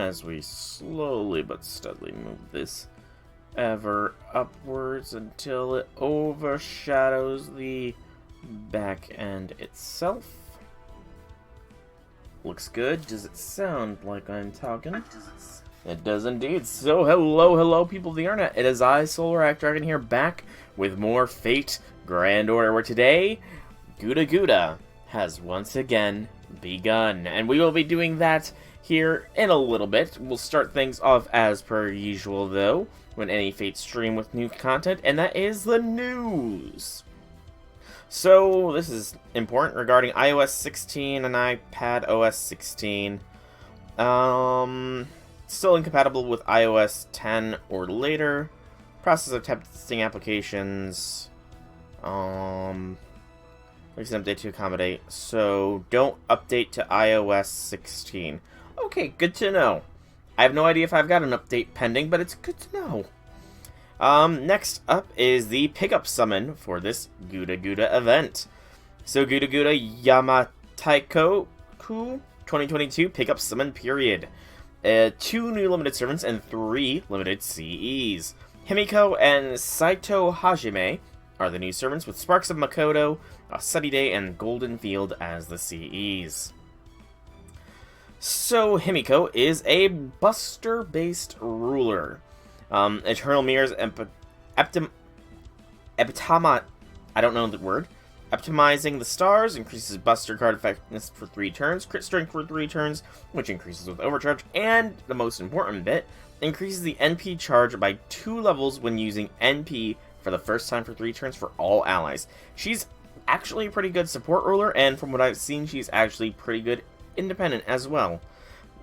as we slowly but steadily move this ever upwards until it overshadows the back end itself. Looks good. Does it sound like I'm talking? It does indeed. So hello people of the internet. It is I, Solar Dragon here, back with more Fate Grand Order, where today GudaGuda has once again begun, and we will be doing that here in a little bit. We'll start things off as per usual, though, when any Fate stream with new content, and that is the news. So, this is important regarding iOS 16 and iPad OS 16. Still incompatible with iOS 10 or later. Process of testing applications. There's an update to accommodate. So, don't update to iOS 16. Okay, good to know. I have no idea if I've got an update pending, but it's good to know. Next up is the pickup summon for this GudaGuda event. So, GudaGuda Yamataiko 2022 pickup summon period. 2 new limited servants and 3 limited CEs. Himiko and Saito Hajime are the new servants, with Sparks of Makoto, Sunny Day, and Golden Field as the CEs. So, Himiko is a Buster-based ruler. Eternal Mirrors Optimizing the stars, increases Buster card effectiveness for 3 turns, crit strength for 3 turns, which increases with overcharge, and, the most important bit, increases the NP charge by 2 levels when using NP for the first time for 3 turns for all allies. She's actually a pretty good support ruler, and from what I've seen, she's actually pretty good independent as well.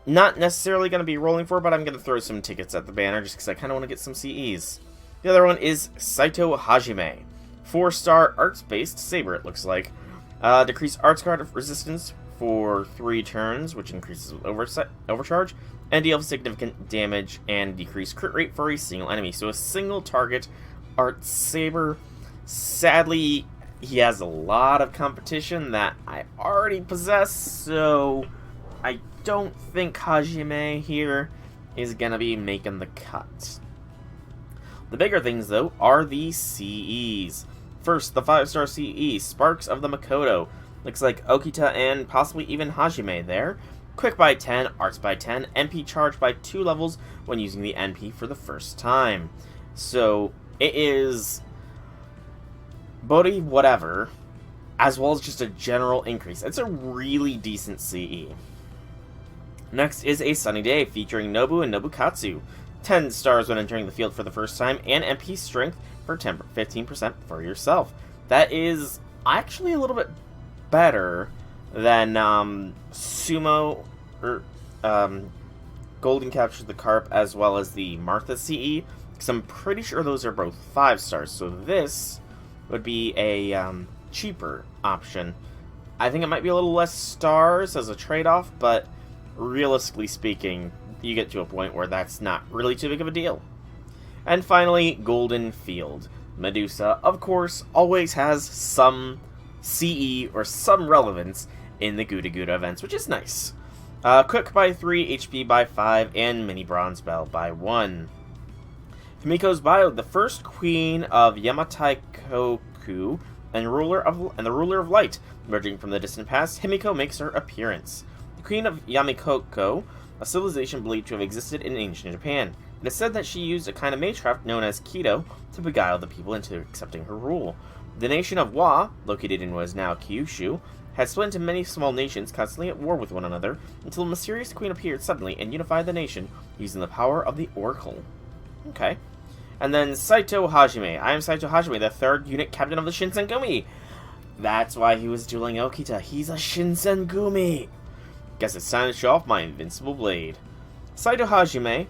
Not necessarily going to be rolling for, but I'm going to throw some tickets at the banner just because I kind of want to get some CEs. The other one is Saito Hajime. 4-star arts-based saber, it looks like. Decrease arts card resistance for 3 turns, which increases with overcharge, and deals significant damage and decrease crit rate for a single enemy. So a single target art saber. Sadly, he has a lot of competition that I already possess, so I don't think Hajime here is gonna be making the cut. The bigger things, though, are the CEs. First, the 5-star CE, Sparks of the Makoto. Looks like Okita and possibly even Hajime there. Quick by 10, Arts by 10, NP charge by 2 levels when using the NP for the first time. So, it is Bodhi whatever, as well as just a general increase. It's a really decent CE. Next is a Sunny Day featuring Nobu and Nobukatsu. 10 stars when entering the field for the first time, and NP strength for 15% for yourself. That is actually a little bit better than Sumo or Golden Capture the Carp, as well as the Martha CE, because I'm pretty sure those are both 5 stars. So this would be a cheaper option. I think it might be a little less stars as a trade-off, but realistically speaking, you get to a point where that's not really too big of a deal. And finally, Golden Field. Medusa, of course, always has some CE or some relevance in the GudaGuda events, which is nice. Quick by 3, HP by 5, and Mini Bronze Bell by 1. Himiko's bio: the first queen of Yamataikoku and the ruler of light. Emerging from the distant past, Himiko makes her appearance. The Queen of Yamikoko, a civilization believed to have existed in ancient Japan. It is said that she used a kind of magecraft known as Kido to beguile the people into accepting her rule. The nation of Wa, located in what is now Kyushu, had split into many small nations constantly at war with one another, until a mysterious queen appeared suddenly and unified the nation using the power of the Oracle. Okay. And then Saito Hajime. I am Saito Hajime, the 3rd unit captain of the Shinsengumi. That's why he was dueling Okita. He's a Shinsengumi. Guess it's time to show off my invincible blade. Saito Hajime,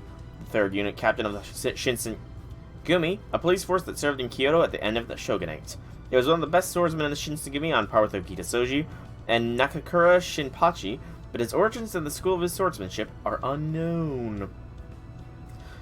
the 3rd unit captain of the Shinsengumi, a police force that served in Kyoto at the end of the Shogunate. He was one of the best swordsmen in the Shinsengumi, on par with Okita Soji and Nakakura Shinpachi, but his origins and the school of his swordsmanship are unknown.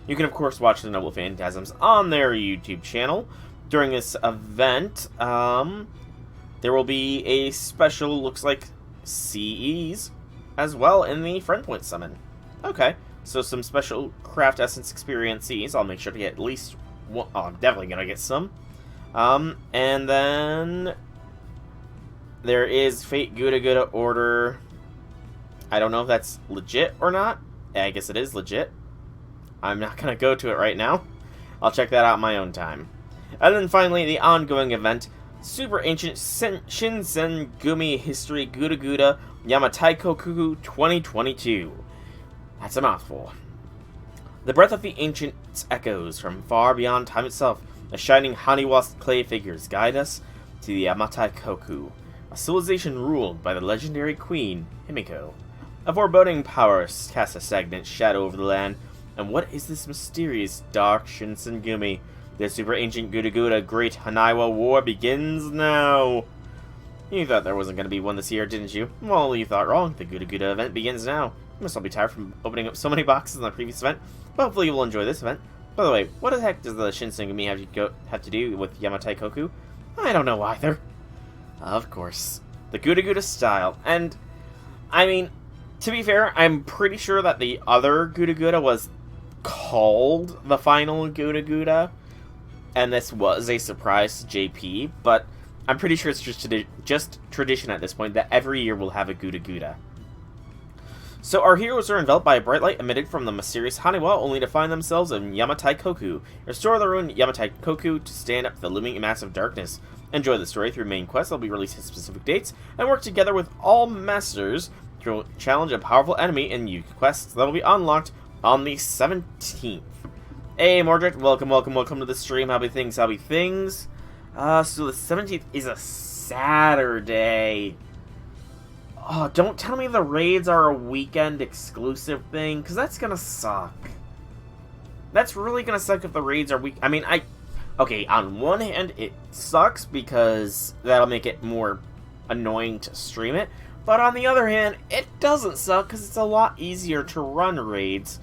You can, of course, watch the Noble Phantasms on their YouTube channel. During this event, there will be a special, looks like, CEs as well in the Friend Point Summon. Okay, So some special craft essence experiences. I'll make sure to get at least one. Oh, I'm definitely gonna get some. And then there is Fate GudaGuda order. I don't know if that's legit or not. I guess it is legit. I'm not gonna go to it right now. I'll check that out in my own time. And then finally, the ongoing event, Super Ancient Shinsen Gumi History GudaGuda Yamataikoku 2022. That's a mouthful. The breath of the ancients echoes from far beyond time itself. The shining Haniwa clay figures guide us to the Yamataikoku, a civilization ruled by the legendary queen, Himiko. A foreboding power casts a stagnant shadow over the land. And what is this mysterious dark Shinsengumi? The super ancient GudaGuda Great Haniwa War begins now! You thought there wasn't going to be one this year, didn't you? Well, you thought wrong. The GudaGuda event begins now. You must all be tired from opening up so many boxes in the previous event, but hopefully you will enjoy this event. By the way, what the heck does the Shinsengumi have to do with Yamataikoku? I don't know either. Of course. The GudaGuda style. And, I mean, to be fair, I'm pretty sure that the other GudaGuda was called the final GudaGuda, and this was a surprise to JP, but I'm pretty sure it's just tradition at this point that every year we'll have a GudaGuda. So our heroes are enveloped by a bright light emitted from the mysterious Haniwa, only to find themselves in Yamataikoku. Restore the ruined Yamataikoku to stand up to the looming mass of darkness. Enjoy the story through main quests that will be released at specific dates, and work together with all masters to challenge a powerful enemy in Yuki quests that will be unlocked on the 17th. Hey, Mordred, welcome to the stream. Happy things. So the 17th is a Saturday. Oh, don't tell me the raids are a weekend exclusive thing, because that's gonna suck. That's really gonna suck if the raids are okay, on one hand, it sucks because that'll make it more annoying to stream it, but on the other hand, it doesn't suck because it's a lot easier to run raids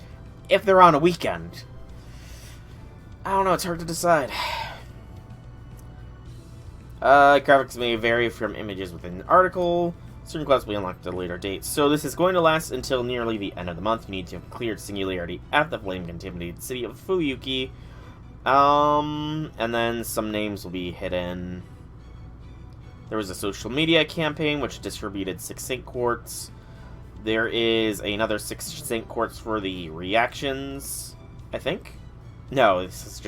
if they're on a weekend. I don't know, it's hard to decide. Graphics may vary from images within an article. Certain classes will be unlocked at a later date. So this is going to last until nearly the end of the month. You need to have cleared Singularity at the flame-contaminated city of Fuyuki. And then some names will be hidden. There was a social media campaign which distributed 6 Sync Quartz. There is another 6 Sync Quartz for the reactions, I think. No, this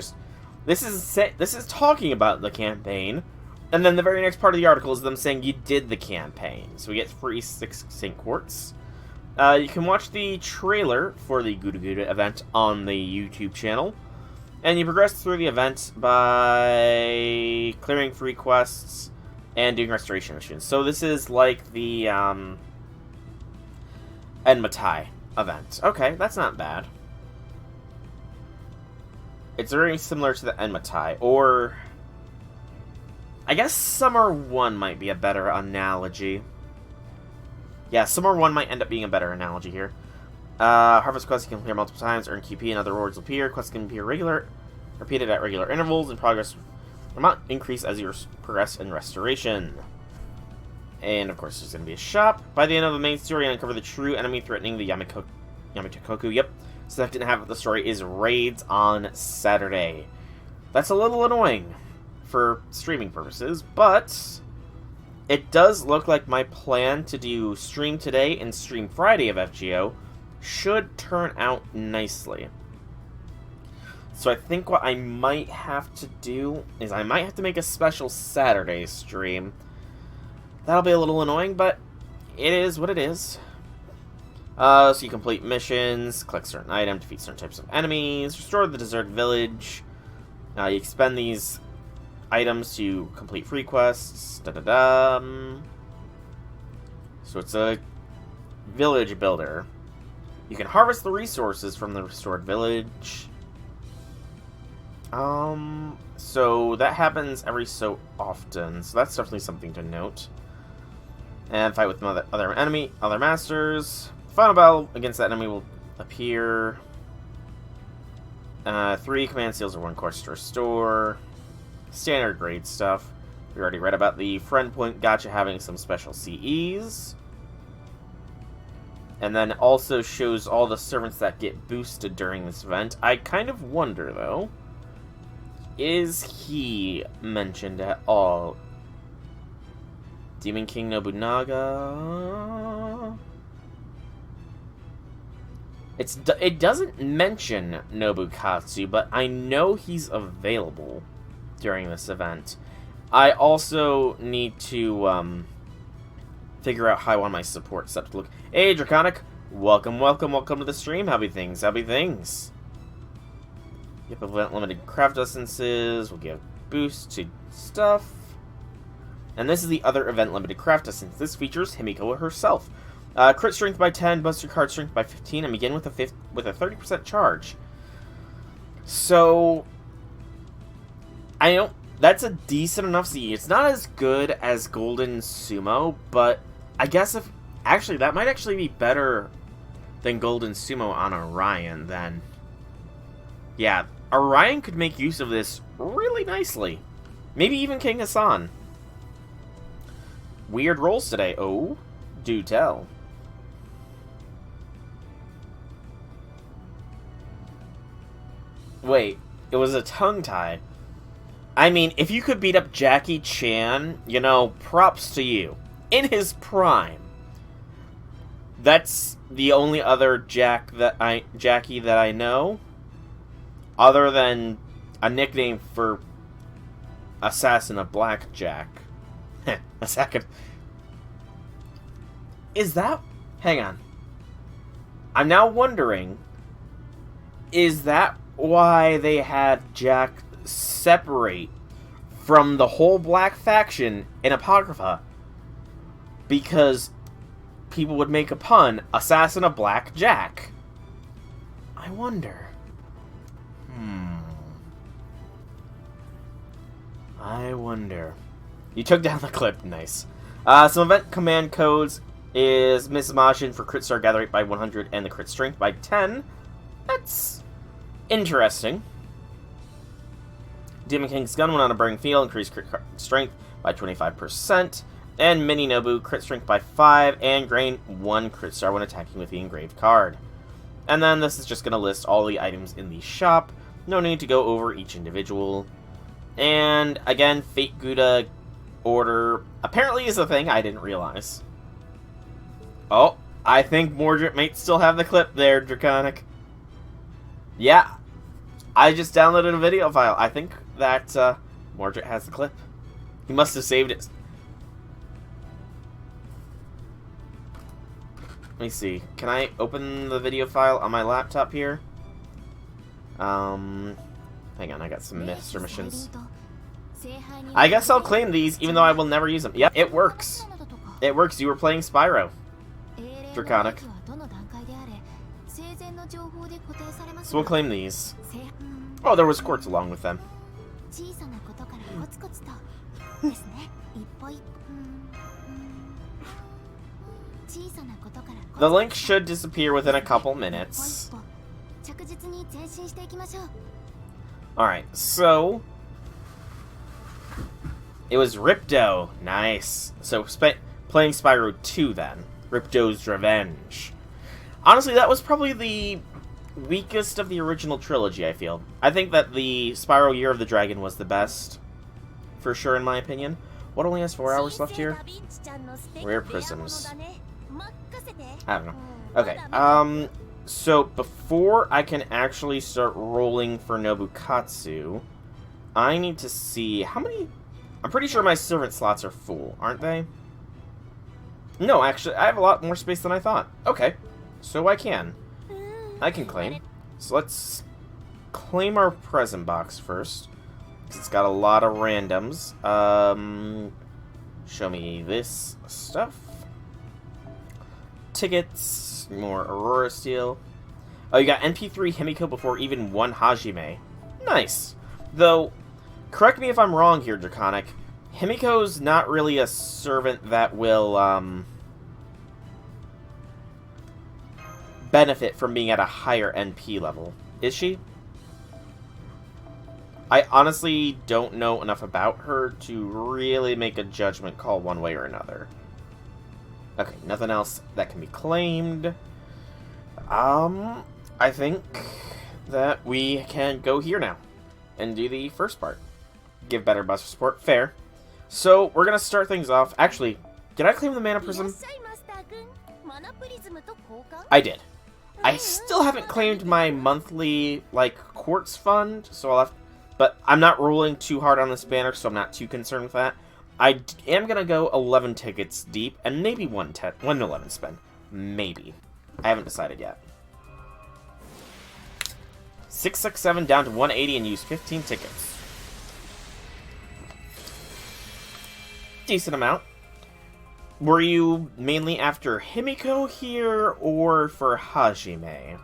is talking about the campaign. And then the very next part of the article is them saying you did the campaign. So we get free 6 Sync Quartz. You can watch the trailer for the GudaGuda event on the YouTube channel. And you progress through the event by clearing free quests and doing restoration missions. So this is like the Enmatai event. Okay, that's not bad. It's very similar to the Enmatai, or I guess Summer 1 might be a better analogy. Yeah, Summer 1 might end up being a better analogy here. Harvest quests you can clear multiple times, earn QP, and other rewards will appear. Quests can be repeated at regular intervals, and progress amount increase as you progress in restoration. And, of course, there's going to be a shop. By the end of the main story, uncover the true enemy threatening the Yamataikoku. Yep. Selected half of the story is raids on Saturday. That's a little annoying for streaming purposes, but it does look like my plan to do stream today and stream Friday of FGO should turn out nicely. So I think what I might have to do is I might have to make a special Saturday stream. That'll be a little annoying, but it is what it is. So you complete missions, collect certain items, defeat certain types of enemies, restore the deserted village. You expend these items to complete free quests. So it's a village builder. You can harvest the resources from the restored village. So that happens every so often, so that's definitely something to note. And fight with other masters. Final battle against that enemy will appear. 3 command seals or 1 course to restore. Standard grade stuff. We already read about the friend point gacha having some special CEs. And then also shows all the servants that get boosted during this event. I kind of wonder, though, is he mentioned at all? Demon King Nobunaga... It doesn't mention Nobukatsu, but I know he's available during this event. I also need to figure out how I want my support set to look. Hey, Draconic! Welcome to the stream. Happy things. Yep, event limited craft essences. We'll give boost to stuff. And this is the other event limited craft essence. This features Himiko herself. Crit strength by 10, buster card strength by 15, and begin with a 30% charge. So I don't. That's a decent enough CE. It's not as good as Golden Sumo, but I guess actually that might actually be better than Golden Sumo on Orion. Then, yeah, Orion could make use of this really nicely. Maybe even King Hassan. Weird rolls today. Oh, do tell. Wait, it was a tongue tie. I mean, if you could beat up Jackie Chan, you know, props to you. In his prime. That's the only other Jackie that I know. Other than a nickname for Assassin of Blackjack. A second. Is that... Hang on. I'm now wondering... Is that why they had Jack separate from the whole Black faction in Apocrypha? Because people would make a pun, Assassin of Black Jack. I wonder. I wonder. You took down the clip, nice. Some event command codes is Miss Majin for crit star gather rate by 100 and the crit strength by 10. That's interesting. Demon King's gun went on a burning field, increased crit strength by 25%. And Mini Nobu, crit strength by 5, and gain 1 crit star when attacking with the engraved card. And then this is just going to list all the items in the shop. No need to go over each individual. And again, Fate Gouda order apparently is a thing I didn't realize. Oh, I think Mordred might still have the clip there, Draconic. Yeah, I just downloaded a video file. I think that Mordred has the clip. He must have saved it. Let me see. Can I open the video file on my laptop here? Hang on, I got some myths or missions. I guess I'll claim these, even though I will never use them. Yep, it works. It works. You were playing Spyro, Draconic. So we'll claim these. Oh, there was quartz along with them. The link should disappear within a couple minutes. Alright, so... It was Ripto. Nice. So, playing Spyro 2 then. Ripto's Revenge. Honestly, that was probably the weakest of the original trilogy, I feel. I think that the Spyro Year of the Dragon was the best. For sure, in my opinion. What only has 4 hours left here? Rare Prisms. I don't know. Okay, so before I can actually start rolling for Nobukatsu, I need to see how many... I'm pretty sure my servant slots are full, aren't they? No, actually, I have a lot more space than I thought. Okay, so I can claim. So let's claim our present box first, because it's got a lot of randoms. Show me this stuff. Tickets, more Aurora Steel. Oh, you got NP3 Himiko before even one Hajime. Nice. Though, correct me if I'm wrong here, Draconic. Himiko's not really a servant that will, benefit from being at a higher NP level. Is she? I honestly don't know enough about her to really make a judgment call one way or another. Okay, nothing else that can be claimed. I think that we can go here now and do the first part. Give better buster support. Fair. So, we're gonna start things off. Actually, did I claim the Mana Prism? I did. I still haven't claimed my monthly, like, quartz fund, so I'll have... But I'm not rolling too hard on this banner, so I'm not too concerned with that. I am gonna go 11 tickets deep, and maybe 1 11 spend. Maybe. I haven't decided yet. 667 down to 180 and use 15 tickets. Decent amount. Were you mainly after Himiko here, or for Hajime?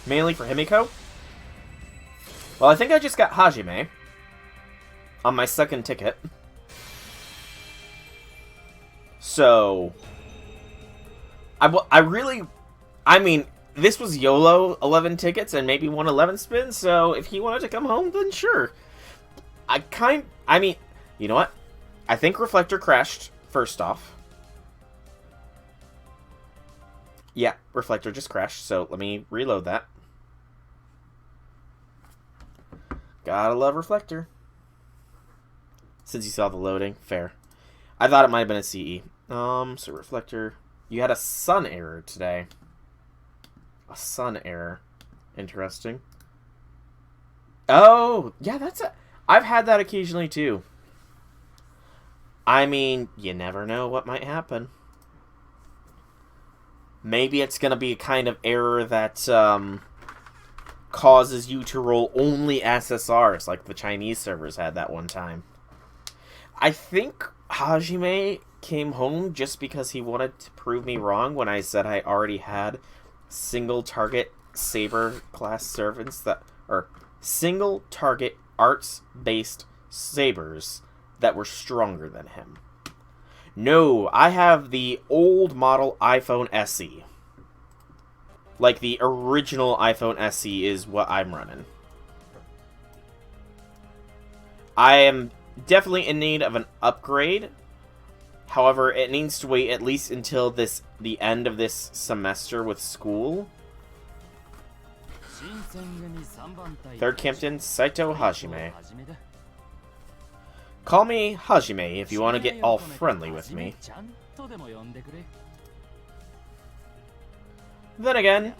Mainly for Himiko? Well, I think I just got Hajime on my second ticket. So, I mean, this was YOLO 11 tickets and maybe 1 11 spin, so if he wanted to come home, then sure. I mean, you know what? I think Reflector crashed, first off. Yeah, Reflector just crashed, so let me reload that. Gotta love Reflector. Since you saw the loading, fair. I thought it might have been a CE. So Reflector, you had a sun error today. A sun error. Interesting. Oh, yeah, I've had that occasionally too. I mean, you never know what might happen. Maybe it's gonna be a kind of error that, causes you to roll only SSRs, like the Chinese servers had that one time. I think Hajime came home just because he wanted to prove me wrong when I said I already had single target saber class servants single target arts based sabers that were stronger than him. No, I have the old model iPhone SE. Like, the original iPhone SE is what I'm running. I am definitely in need of an upgrade. However, it needs to wait at least until the end of this semester with school. Third Captain, Saito Hajime. Call me Hajime if you want to get all friendly with me. Then again,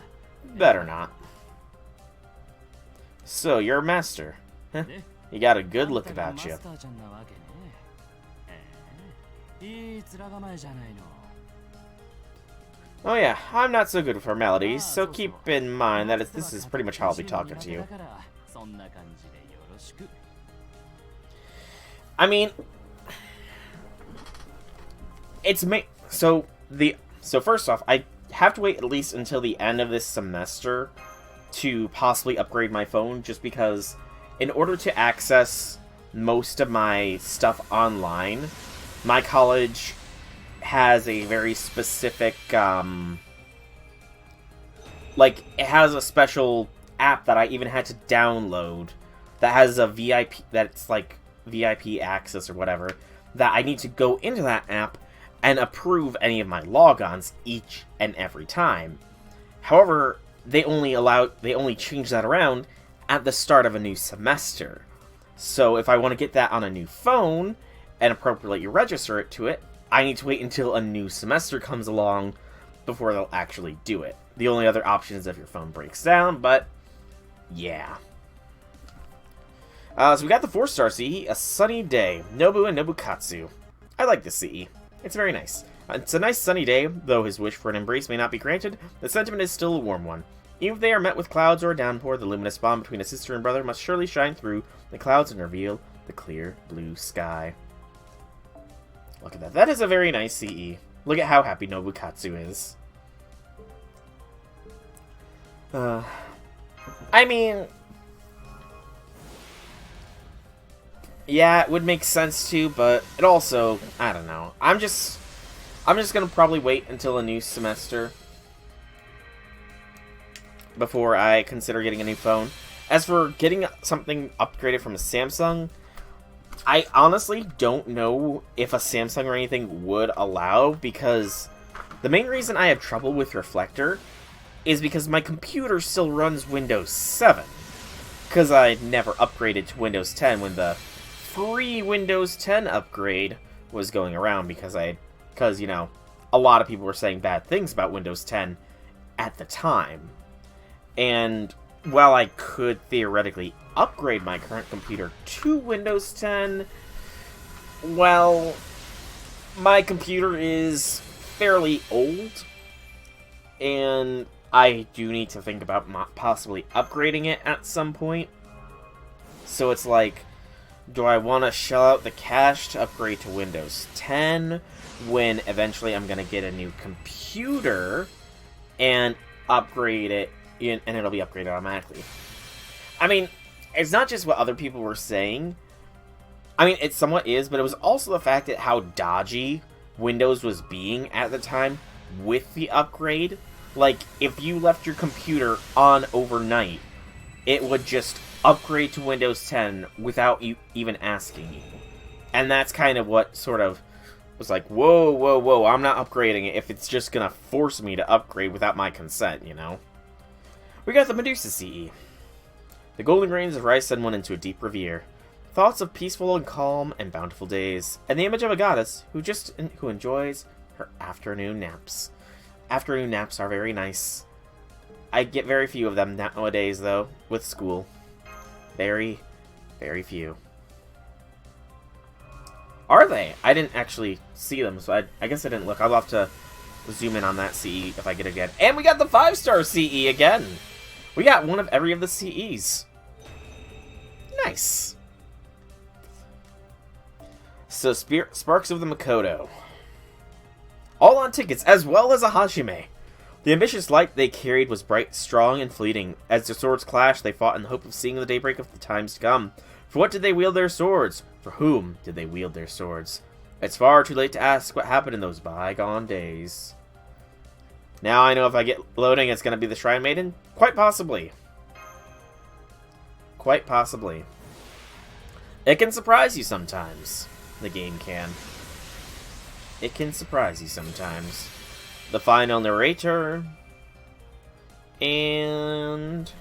better not. So, you're a master. Huh? You got a good look about you. Oh yeah, I'm not so good with formalities, so keep in mind that this is pretty much how I'll be talking to you. I mean, so first off, I have to wait at least until the end of this semester to possibly upgrade my phone, just because in order to access most of my stuff online, my college has a very specific, like, it has a special app that I even had to download that has a VIP, that's like VIP access or whatever, that I need to go into that app and approve any of my logons each and every time. However, they only change that around at the start of a new semester. So if I want to get that on a new phone and appropriately register it to it, I need to wait until a new semester comes along before they'll actually do it. The only other option is if your phone breaks down, but yeah. So we got the 4-star CE, A Sunny Day, Nobu and Nobukatsu. I like this CE. It's very nice. It's a nice sunny day, though his wish for an embrace may not be granted, the sentiment is still a warm one. Even if they are met with clouds or a downpour, the luminous bond between a sister and brother must surely shine through the clouds and reveal the clear blue sky. Look at that. That is a very nice CE. Look at how happy Nobukatsu is. I mean, yeah, it would make sense to, but it also, I don't know. I'm just gonna probably wait until a new semester before I consider getting a new phone. As for getting something upgraded from a Samsung, I honestly don't know if a Samsung or anything would allow, because the main reason I have trouble with Reflector is because my computer still runs Windows 7. Because I never upgraded to Windows 10 when the free Windows 10 upgrade was going around, because, you know, a lot of people were saying bad things about Windows 10 at the time. And while I could theoretically upgrade my current computer to Windows 10, well, my computer is fairly old, and I do need to think about possibly upgrading it at some point. So it's like, do I want to shell out the cash to upgrade to Windows 10 when eventually I'm going to get a new computer and upgrade it, and it'll be upgraded automatically? I mean, it's not just what other people were saying. I mean, it somewhat is, but it was also the fact that how dodgy Windows was being at the time with the upgrade. Like, if you left your computer on overnight, it would just upgrade to Windows 10 without you even asking you. And that's kind of what sort of was like, whoa, whoa, whoa, I'm not upgrading it if it's just gonna force me to upgrade without my consent, you know? We got the Medusa CE. The golden grains of rice send one into a deep reverie. Thoughts of peaceful and calm and bountiful days, and the image of a goddess who enjoys her afternoon naps. Afternoon naps are very nice. I get very few of them nowadays, though, with school. Very, very few. Are they? I didn't actually see them, so I guess I didn't look. I'll have to zoom in on that CE if I get it again. And we got the 5-star CE again! We got one of every of the CEs. Nice. So, Sparks of the Makoto. All on tickets, as well as a Hajime. The ambitious light they carried was bright, strong, and fleeting. As their swords clashed, they fought in the hope of seeing the daybreak of the times to come. For what did they wield their swords? For whom did they wield their swords? It's far too late to ask what happened in those bygone days. Now I know if I get loading, it's going to be the Shrine Maiden? Quite possibly. Quite possibly. It can surprise you sometimes. The game can. It can surprise you sometimes. The final narrator. And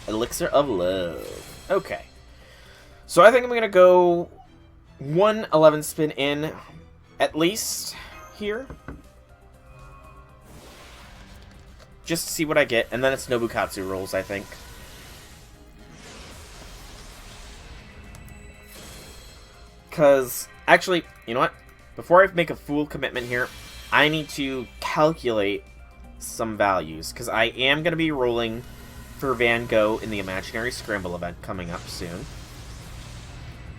Elixir of Love. Okay. So I think I'm going to go 1 11 spin in at least here. Just to see what I get. And then it's Nobukatsu rolls, I think. Because, actually, you know what? Before I make a full commitment here, I need to calculate some values. Because I am going to be rolling for Van Gogh in the Imaginary Scramble event coming up soon.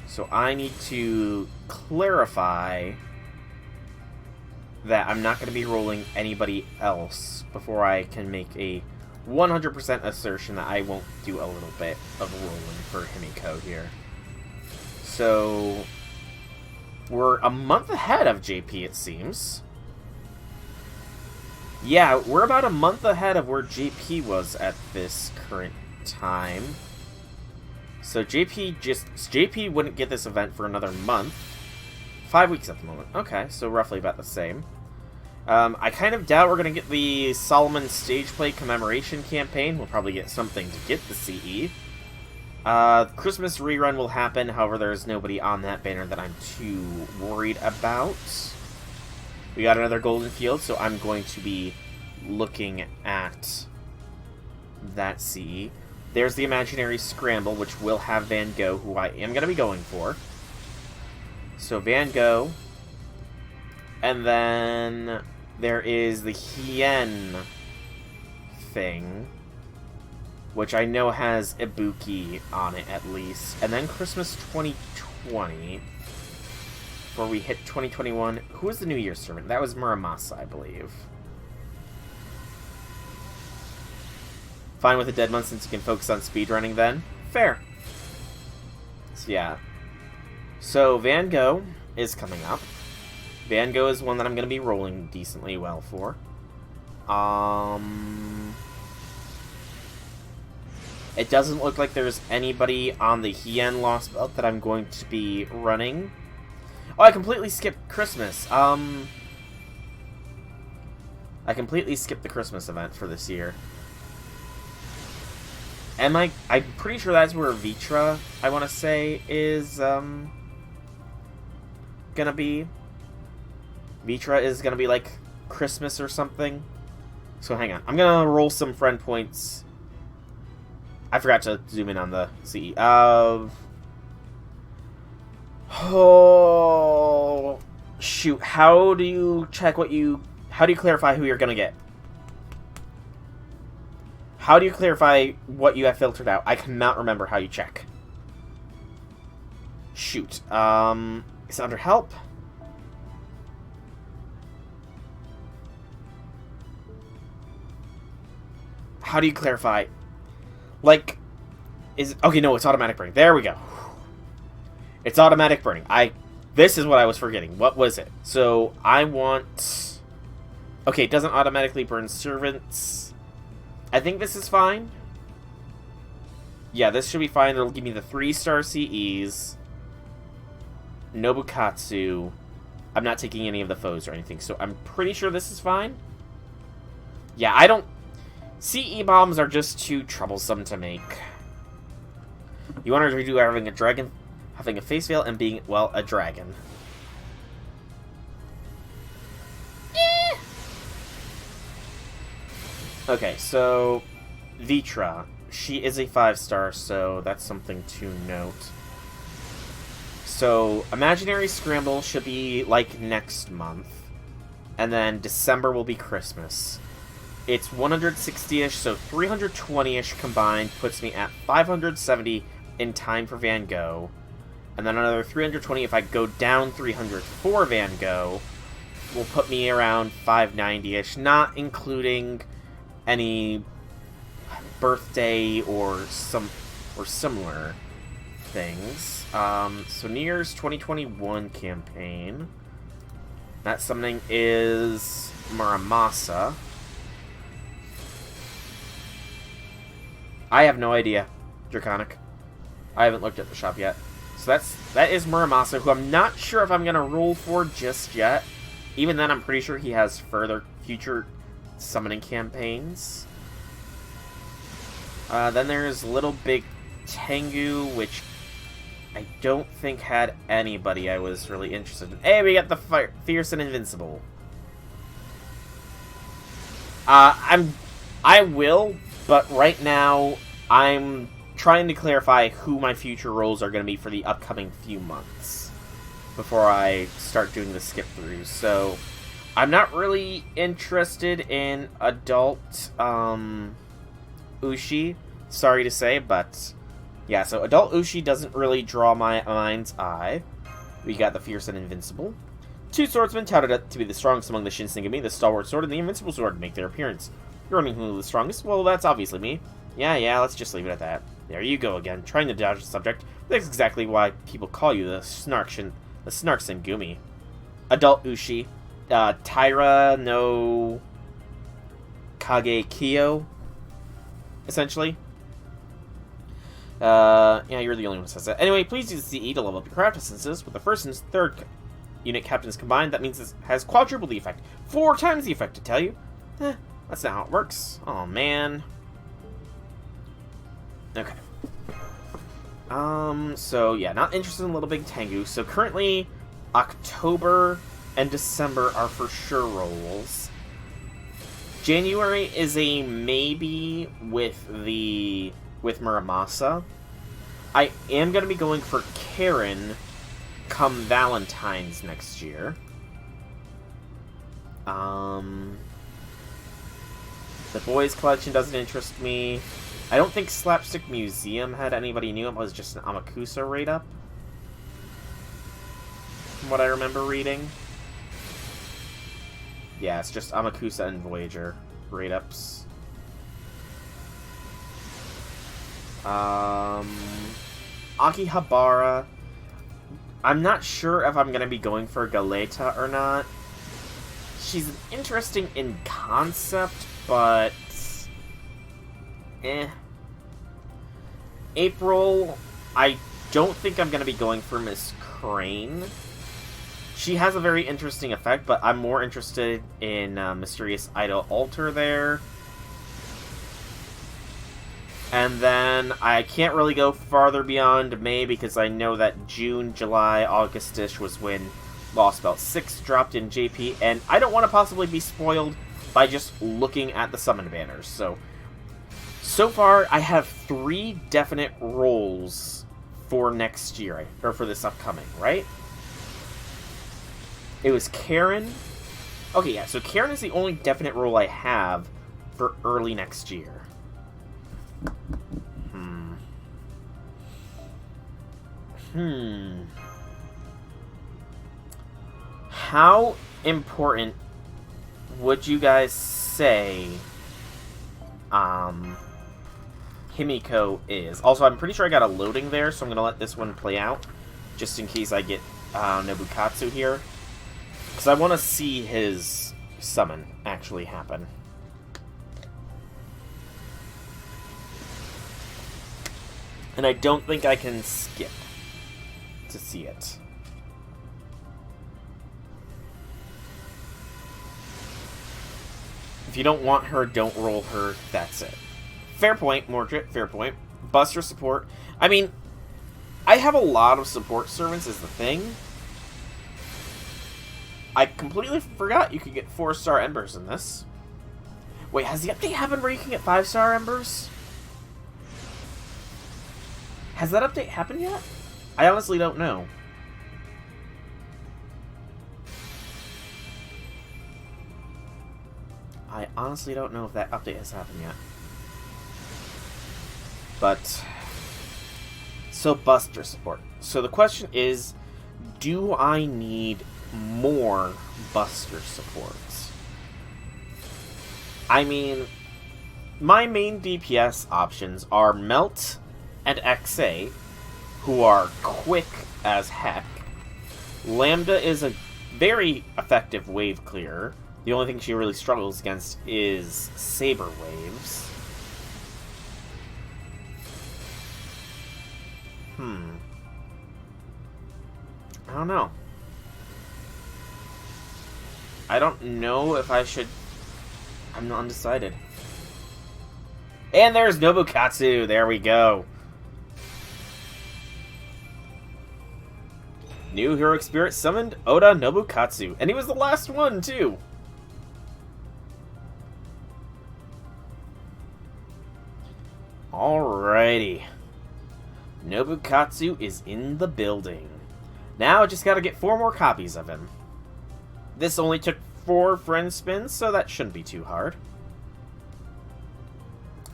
So I need to clarify that I'm not going to be rolling anybody else before I can make a 100% assertion that I won't do a little bit of rolling for Himiko here. So we're a month ahead of JP, it seems. Yeah, we're about a month ahead of where JP was at this current time. So JP wouldn't get this event for another month. 5 weeks at the moment. Okay, so roughly about the same. I kind of doubt we're going to get the Solomon Stage Play Commemoration campaign. We'll probably get something to get the CE. Christmas rerun will happen, however there's nobody on that banner that I'm too worried about. We got another Golden Field, so I'm going to be looking at that CE. There's the Imaginary Scramble, which will have Van Gogh, who I am going to be going for. So Van Gogh. And then there is the Hien thing, which I know has Ibuki on it at least. And then Christmas 2020, before we hit 2021. Who was the New Year's servant? That was Muramasa, I believe. Fine with a dead month since you can focus on speedrunning then. Fair. So yeah. So Van Gogh is coming up. Van Gogh is one that I'm going to be rolling decently well for. It doesn't look like there's anybody on the Hien Lost Belt that I'm going to be running. Oh, I completely skipped Christmas. I completely skipped the Christmas event for this year. I'm pretty sure that's where Vitra, I want to say, is, gonna be. Vitra is gonna be, like, Christmas or something. So hang on. I'm gonna roll some friend points. I forgot to zoom in on the CE. Oh, shoot. How do you check what you... How do you clarify who you're gonna get? How do you clarify what you have filtered out? I cannot remember how you check. Shoot. Is it under help? How do you clarify? Like, okay, no, it's automatic burning. There we go. It's automatic burning. This is what I was forgetting. What was it? So, I want... Okay, it doesn't automatically burn servants. I think this is fine. Yeah, this should be fine. It'll give me the 3-star CEs. Nobukatsu. I'm not taking any of the foes or anything, so I'm pretty sure this is fine. Yeah, I don't... CE bombs are just too troublesome to make. You want to redo having a dragon, having a face veil, and being, well, a dragon. Okay, so Vitra, she is a 5-star, so that's something to note. So Imaginary Scramble should be like next month, and then December will be Christmas. It's 160-ish, so 320-ish combined puts me at 570 in time for Van Gogh. And then another 320 if I go down 300 for Van Gogh will put me around 590-ish, not including any birthday or similar things. So New Year's 2021 campaign. That summoning is Muramasa. I have no idea. Draconic. I haven't looked at the shop yet. So that is Muramasa, who I'm not sure if I'm going to roll for just yet. Even then, I'm pretty sure he has future summoning campaigns. Then there's Little Big Tengu, which I don't think had anybody I was really interested in. Hey, we got the Fierce and Invincible. I will, but right now I'm trying to clarify who my future roles are going to be for the upcoming few months before I start doing the skip throughs. So I'm not really interested in adult Ushi, sorry to say, but yeah, so adult Ushi doesn't really draw my mind's eye. We got the Fierce and Invincible. 2 swordsmen touted to be the strongest among the Shinsengumi, the Stalwart Sword and the Invincible Sword make their appearance. You're running who's the strongest? Well, that's obviously me. Yeah, let's just leave it at that. There you go again, trying to dodge the subject. That's exactly why people call you the Snarksengumi. Adult Ushi. Taira no Kagekyo, essentially. Yeah, you're the only one who says that. Anyway, please use the CE to level up your craft essences. With the 1st and 3rd unit captains combined, that means it has quadruple the effect. 4 times the effect, to tell you. That's not how it works. Oh, man. Okay. So, yeah, not interested in Little Big Tengu. So, currently, October and December are for sure rolls. January is a maybe with Muramasa. I am going to be going for Karen come Valentine's next year. The Boys Collection doesn't interest me. I don't think Slapstick Museum had anybody new. It was just an Amakusa raid-up, from what I remember reading. Yeah, it's just Amakusa and Voyager raid-ups. Akihabara. I'm not sure if I'm going to be going for Galeta or not. She's interesting in concept, but April, I don't think I'm going to be going for Miss Crane. She has a very interesting effect, but I'm more interested in Mysterious Idol Altar there. And then I can't really go farther beyond May because I know that June, July, August-ish was when Lost Belt 6 dropped in JP, and I don't want to possibly be spoiled by just looking at the summon banners. So far, I have 3 definite roles for next year, or for this upcoming, right? It was Karen. Okay, yeah, so Karen is the only definite role I have for early next year. How important would you guys say Himiko is? Also, I'm pretty sure I got a loading there, so I'm going to let this one play out, just in case I get Nobukatsu here. Because I want to see his summon actually happen. And I don't think I can skip to see it. If you don't want her, don't roll her. That's it. Fair point, Mordred. Fair point. Buster support. I mean, I have a lot of support servants is the thing. I completely forgot you could get 4-star embers in this. Wait, has the update happened where you can get 5-star embers? Has that update happened yet? I honestly don't know. I honestly don't know if that update has happened yet. But, so Buster support. So the question is, do I need more Buster support? I mean, my main DPS options are Melt and XA, who are quick as heck. Lambda is a very effective wave clearer. The only thing she really struggles against is Saber Waves. I don't know. I don't know if I should... I'm undecided. And there's Nobukatsu! There we go. New Heroic Spirit summoned Oda Nobukatsu. And he was the last one, too. Alrighty. Nobukatsu is in the building. Now I just gotta get 4 more copies of him. This only took 4 friend spins, so that shouldn't be too hard.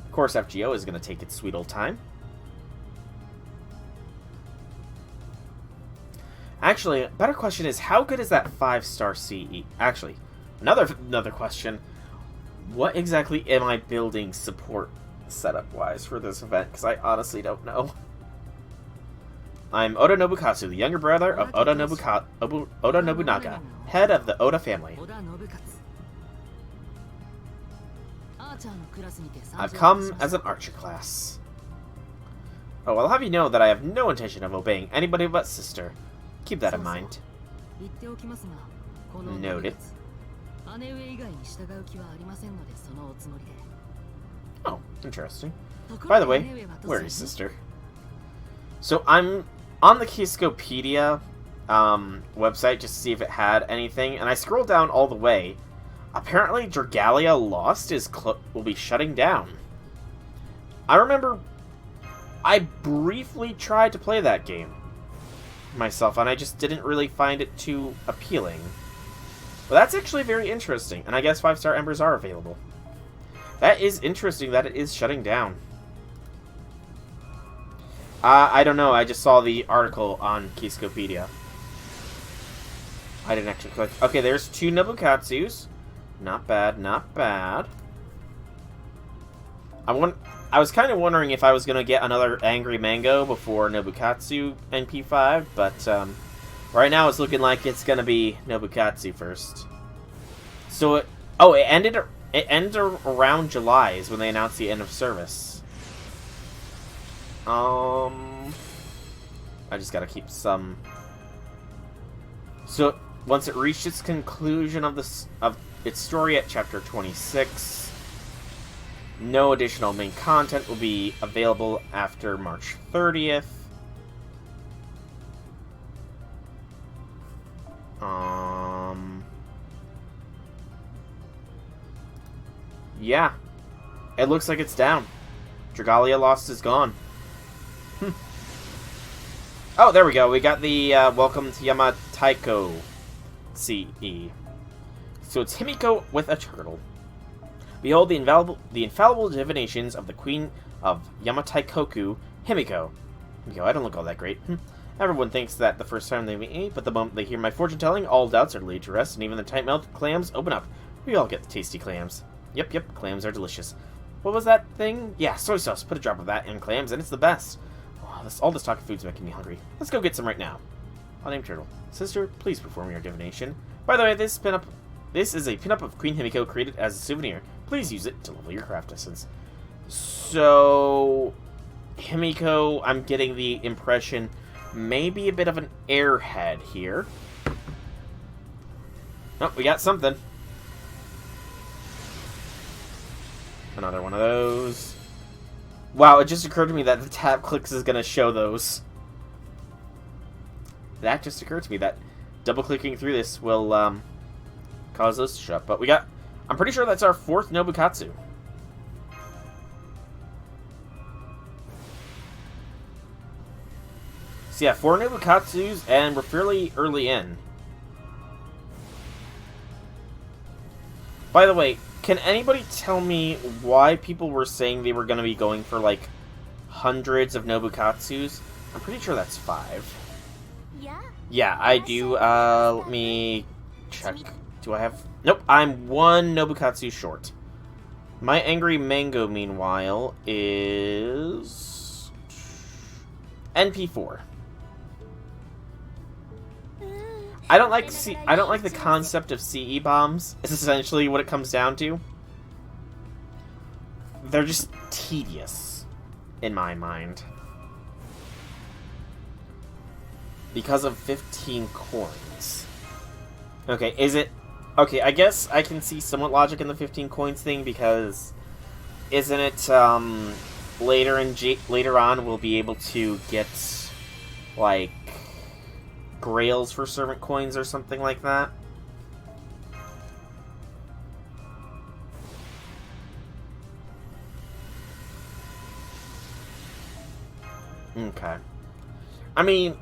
Of course, FGO is gonna take its sweet old time. Actually, a better question is, how good is that 5-star CE? Actually, another question. What exactly am I building support setup-wise for this event? Because I honestly don't know. I'm Oda Nobukatsu, the younger brother of Oda Nobunaga, head of the Oda family. I've come as an archer class. Oh, I'll have you know that I have no intention of obeying anybody but sister. Keep that in mind. Noted. Oh, interesting. By the way, where is sister? So I'm on the Keyscopedia website just to see if it had anything, and I scrolled down all the way. Apparently, Dragalia Lost will be shutting down. I remember I briefly tried to play that game myself, and I just didn't really find it too appealing. But that's actually very interesting, and I guess 5-star embers are available. That is interesting that it is shutting down. I don't know, I just saw the article on Keyscopedia. I didn't actually click. Okay, there's 2 Nobukatsus. Not bad, not bad. I was kind of wondering if I was going to get another Angry Mango before Nobukatsu NP5, but right now it's looking like it's going to be Nobukatsu first. So it ended around July is when they announced the end of service. I just gotta keep some. So once it reached its conclusion of its story at chapter 26, no additional main content will be available after March 30th. Yeah. It looks like it's down. Dragalia Lost is gone. Oh, there we go. We got the Welcome to Yamataiko CE. So it's Himiko with a turtle. Behold the infallible divinations of the Queen of Yamataikoku, Himiko. Himiko, I don't look all that great. Everyone thinks that the first time they meet me, but the moment they hear my fortune-telling, all doubts are laid to rest, and even the tight-mouthed clams open up. We all get the tasty clams. Yep, clams are delicious. What was that thing? Yeah, soy sauce. Put a drop of that in clams, and it's the best. Oh, all this talk of food's making me hungry. Let's go get some right now. I'll name Turtle. Sister, please perform your divination. By the way, this is a pinup of Queen Himiko created as a souvenir. Please use it to level your craft essence. So, Himiko, I'm getting the impression, maybe a bit of an airhead here. Oh, we got something. Another one of those. Wow, it just occurred to me that the tab clicks is going to show those. That just occurred to me that double-clicking through this will cause those to show up. But we got... I'm pretty sure that's our 4th Nobukatsu. So yeah, 4 Nobukatsus, and we're fairly early in. By the way, can anybody tell me why people were saying they were going to be going for, like, hundreds of Nobukatsus? I'm pretty sure that's 5. Yeah, I do. Let me check. Do I have... Nope, I'm 1 Nobukatsu short. My Angry Mango, meanwhile, is... NP4. I don't like the concept of CE bombs. It's essentially what it comes down to. They're just tedious, in my mind. Because of 15 coins. Okay, is it... Okay, I guess I can see somewhat logic in the 15 coins thing, because... Isn't it, later on we'll be able to get, like... Grails for servant coins or something like that? Okay. I mean,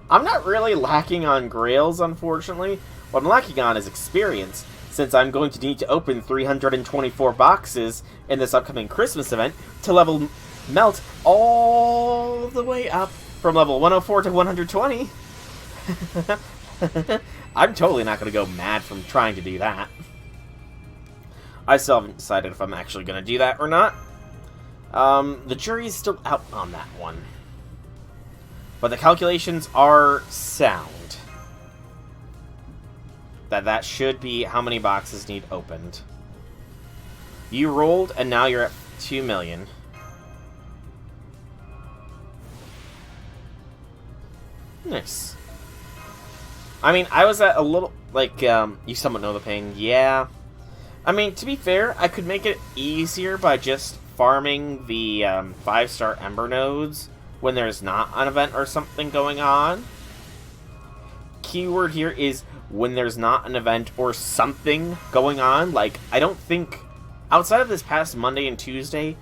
I'm not really lacking on Grails, unfortunately. What I'm lacking on is experience, since I'm going to need to open 324 boxes in this upcoming Christmas event to level Melt all the way up from level 104 to 120. I'm totally not going to go mad from trying to do that. I still haven't decided if I'm actually going to do that or not. The jury is still out on that one. But the calculations are sound. That should be how many boxes need opened. You rolled, and now you're at 2 million. Nice. I mean, I was at a little, like, you somewhat know the pain, yeah. I mean, to be fair, I could make it easier by just farming the 5-star Ember nodes when there's not an event or something going on. Keyword here is when there's not an event or something going on. Like, I don't think, outside of this past Monday and Tuesday,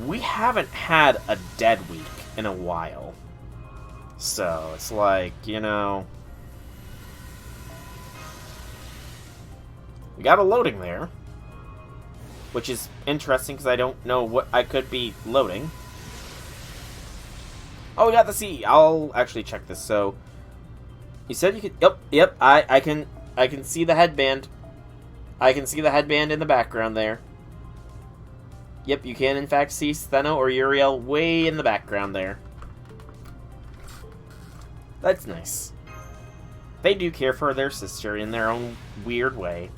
we haven't had a dead week in a while. So, it's like, you know... We got a loading there, which is interesting because I don't know what I could be loading. Oh, we got the C. I'll actually check this. So, you said you could... Yep. I can see the headband. I can see the headband in the background there. Yep, you can in fact see Stheno or Uriel way in the background there. That's nice. They do care for their sister in their own weird way.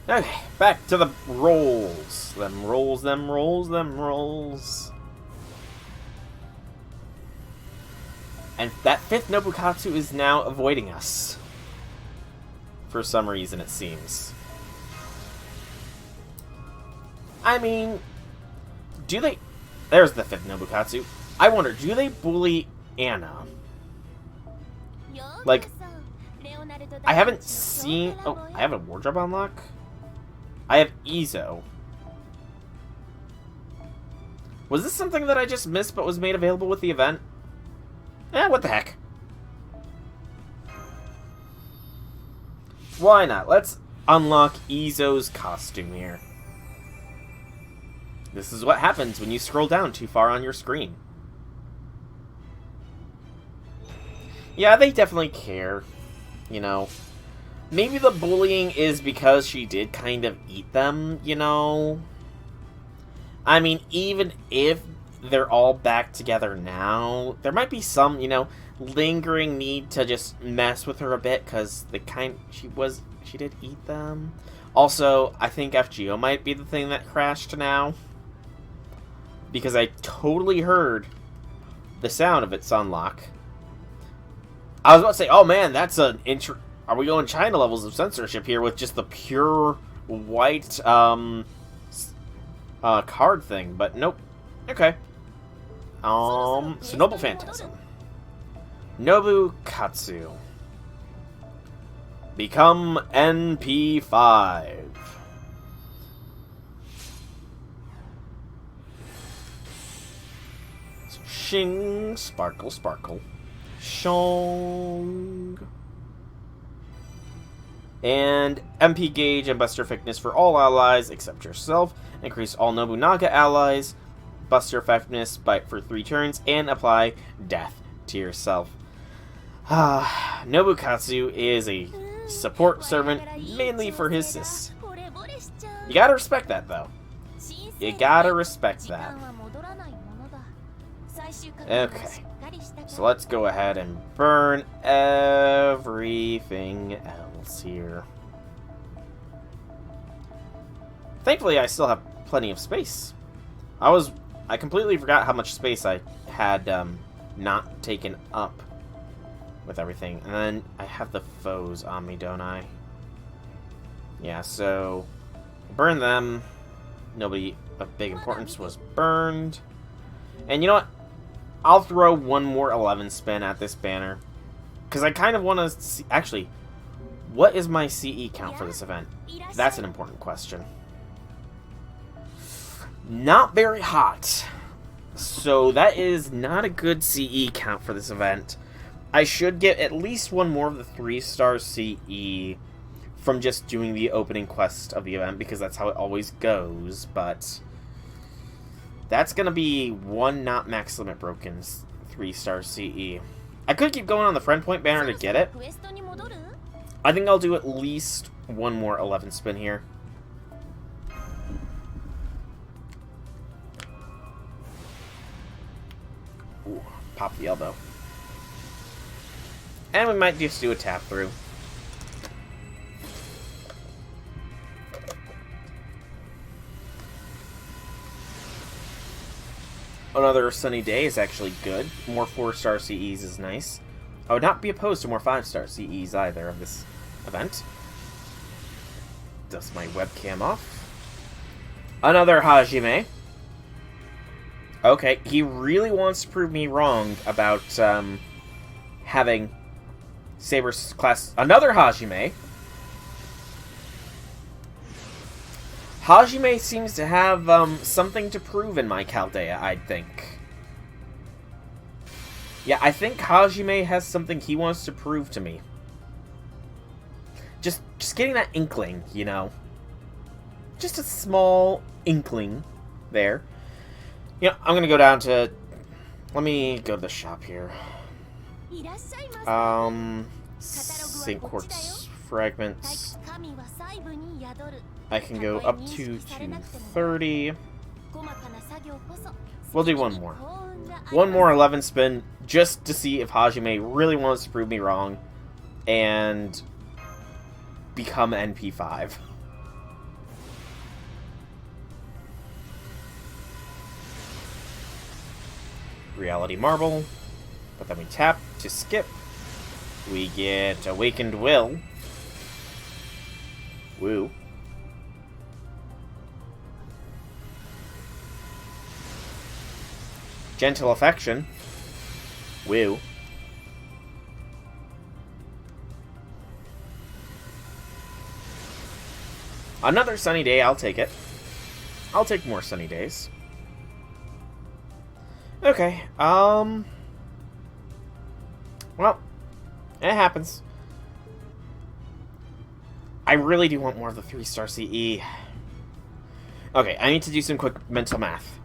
Okay, back to the rolls. Them rolls, them rolls, them rolls. And that 5th Nobukatsu is now avoiding us. For some reason, it seems. I mean, do they... There's the 5th Nobukatsu. I wonder, do they bully Anna? Like, I haven't seen... Oh, I have a wardrobe unlock? I have Izo. Was this something that I just missed but was made available with the event? What the heck? Why not? Let's unlock Izo's costume here. This is what happens when you scroll down too far on your screen. Yeah, they definitely care. You know. Maybe the bullying is because she did kind of eat them, you know? I mean, even if they're all back together now, there might be some, you know, lingering need to just mess with her a bit, because she did eat them. Also, I think FGO might be the thing that crashed now, because I totally heard the sound of its unlock. I was about to say, oh man, that's an are we going China levels of censorship here with just the pure white card thing? But nope. Okay. So Noble Phantasm. Nobukatsu. Become NP5. Shing, sparkle, sparkle. Shong. And MP gauge and Buster Effectiveness for all allies except yourself. Increase all Nobunaga allies. Buster Effectiveness for 3 turns. And apply death to yourself. Nobukatsu is a support servant mainly for his sis. You gotta respect that, though. You gotta respect that. Okay. So let's go ahead and burn everything else here. Thankfully, I still have plenty of space. I completely forgot how much space I had not taken up with everything. And then I have the foes on me, don't I? Yeah, so burn them. Nobody of big importance was burned. And you know what? I'll throw one more 11 spin at this banner. Because I kind of want to see... Actually, what is my CE count for this event? That's an important question. Not very hot. So that is not a good CE count for this event. I should get at least one more of the 3-star CE from just doing the opening quest of the event, because that's how it always goes, but that's going to be one not max limit broken 3-star CE. I could keep going on the friend point banner to get it. I think I'll do at least one more 11 spin here. Ooh, pop the elbow. And we might just do a tap through. Another sunny day is actually good. More 4-star CEs is nice. I would not be opposed to more 5-star CEs either of this event. Dust my webcam off. Another Hajime. Okay, he really wants to prove me wrong about having Saber's class. Another Hajime. Hajime seems to have something to prove in my Chaldea, I think. Yeah, I think Hajime has something he wants to prove to me. Just getting that inkling, you know. Just a small inkling there. You know, I'm gonna go down to... Let me go to the shop here. St. Quartz fragments. I can go up to 230. We'll do one more. One more 11 spin, just to see if Hajime really wants to prove me wrong and become NP5. Reality Marble. But then we tap to skip. We get Awakened Will. Woo. Gentle Affection. Woo. Another sunny day, I'll take it. I'll take more sunny days. Okay, well, it happens. I really do want more of the 3-star CE. Okay, I need to do some quick mental math.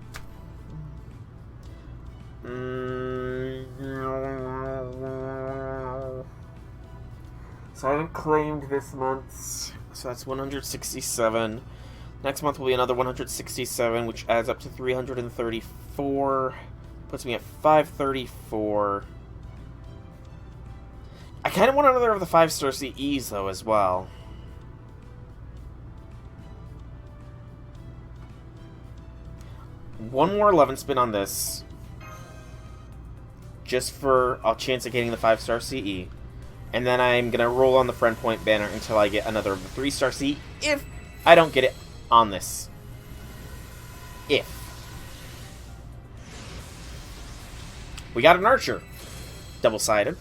So I haven't claimed this month, so that's 167. Next month will be another 167, which adds up to 334. Puts me at 534. I kind of want another of the 5-star CEs, though, as well. One more 11 spin on this. Just for a chance of getting the 5-star CE. And then I'm going to roll on the friend point banner until I get another 3-star CE. If I don't get it on this. If. We got an archer. Double-sided.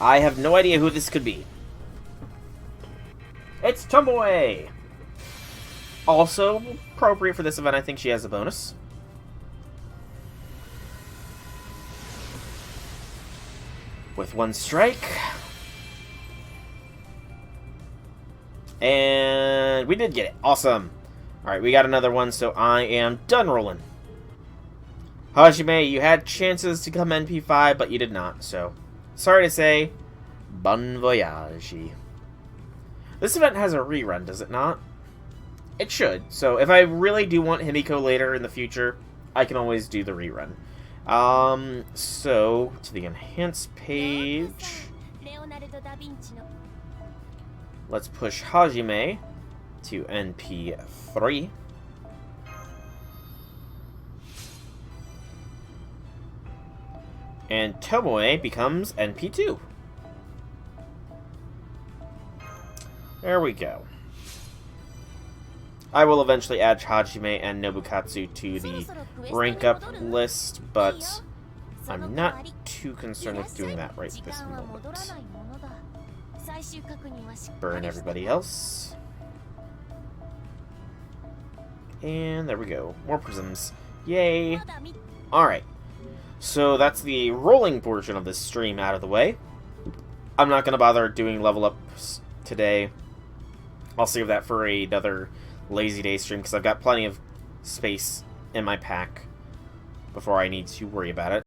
I have no idea who this could be. It's Tomoe! Also, appropriate for this event, I think she has a bonus. With 1 strike. And we did get it. Awesome. Alright, we got another one, so I am done rolling. Hajime, you had chances to come NP5, but you did not, so sorry to say, bon voyage. This event has a rerun, does it not? It should. So if I really do want Himiko later in the future, I can always do the rerun. So to the enhanced page, let's push Hajime to NP3. And Tomoe becomes NP2. There we go. I will eventually add Hajime and Nobukatsu to the rank up list, but I'm not too concerned with doing that right this moment. Burn everybody else. And there we go. More prisms. Yay! Alright. So that's the rolling portion of this stream out of the way. I'm not going to bother doing level ups today. I'll save that for another lazy day stream because I've got plenty of space in my pack before I need to worry about it.